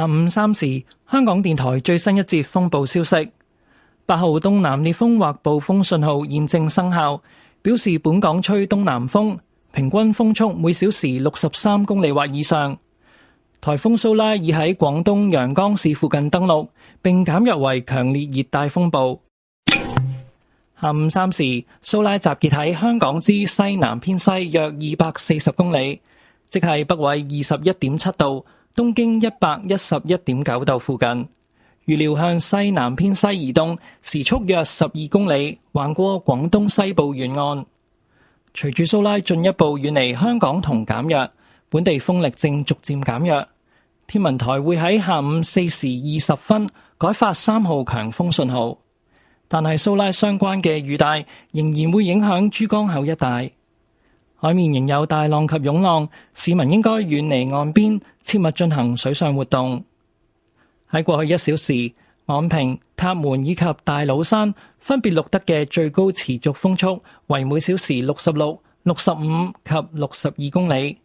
下午3時，香港電台最新一節風暴消息：8號東南烈風或暴風信號現正生效，表示本港吹東南風，平均風速每小時63公里或以上。颱風蘇拉已喺廣東陽江市附近登陸，並減弱為強烈熱帶風暴。下午3時，蘇拉集結喺香港之西南偏西約240公里，即係北緯21.7度。東經111.9度附近，預料向西南偏西移動，時速約12公里，橫過廣東西部沿岸。隨住蘇拉進一步遠離香港同減弱，本地風力正逐漸減弱。天文台會喺下午4時20分改發3號強風信號，但係蘇拉相關嘅雨帶仍然會影響珠江口一帶。海面仍有大浪及湧浪，市民應該遠離岸邊，切勿進行水上活動。喺過去1小時，昂坪、塔門以及大老山分別錄得嘅最高持續風速為每小時66、65及62公里，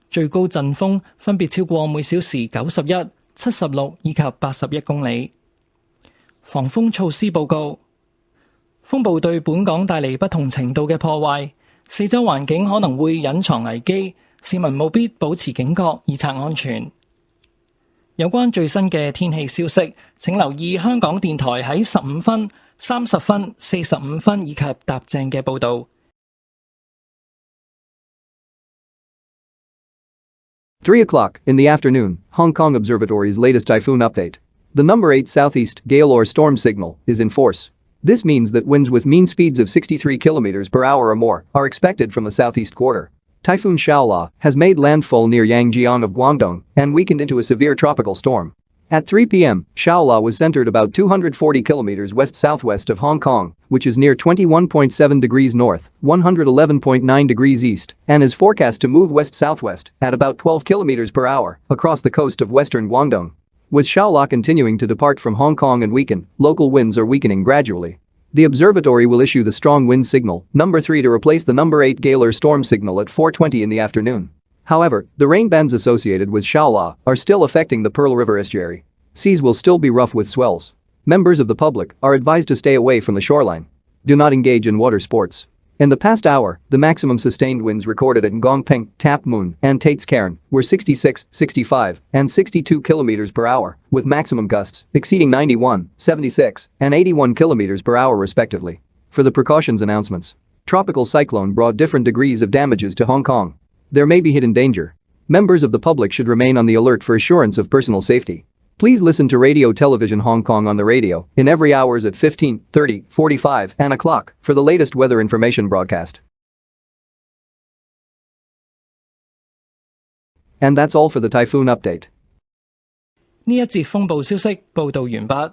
最高陣風分別超過每小時91、76以及81公里。防風措施報告：風暴對本港帶嚟不同程度嘅破壞。四周環境可能會隱藏危機，市民務必保持警覺，以策安全。有關最新嘅天氣消息，請留意香港電台喺15分、30分、45分以及踏正嘅報導。3 o'clock in the afternoon, Hong Kong Observatory's latest typhoon update. The number 8 southeast gale or storm signal is in force. This means that winds with mean speeds of 63 km per hour or more are expected from the southeast quarter. Typhoon Shaola has made landfall near Yangjiang of Guangdong and weakened into a severe tropical storm. At 3 p.m., Shaola was centered about 240 km west-southwest of Hong Kong, which is near 21.7 degrees north, 111.9 degrees east, and is forecast to move west-southwest at about 12 km per hour across the coast of western Guangdong. With Shaola continuing to depart from Hong Kong and weaken, local winds are weakening gradually. The observatory will issue the strong wind signal, number 3, to replace the number 8 gale or storm signal at 4:20 in the afternoon. However, the rain bands associated with Shaola are still affecting the Pearl River estuary. Seas will still be rough with swells. Members of the public are advised to stay away from the shoreline. Do not engage in water sports. In the past hour, the maximum sustained winds recorded at Ngongping, Tap Moon, and Tate's Cairn were 66, 65, and 62 km per hour, with maximum gusts exceeding 91, 76, and 81 km per hour respectively. For the precautions announcements, tropical cyclone brought different degrees of damages to Hong Kong. There may be hidden danger. Members of the public should remain on the alert for assurance of personal safety. Please listen to Radio Television Hong Kong on the radio in every hours at 15, 30, 45, and o'clock for the latest weather information broadcast. And that's all for the typhoon update. 呢一節風暴消息報導完畢。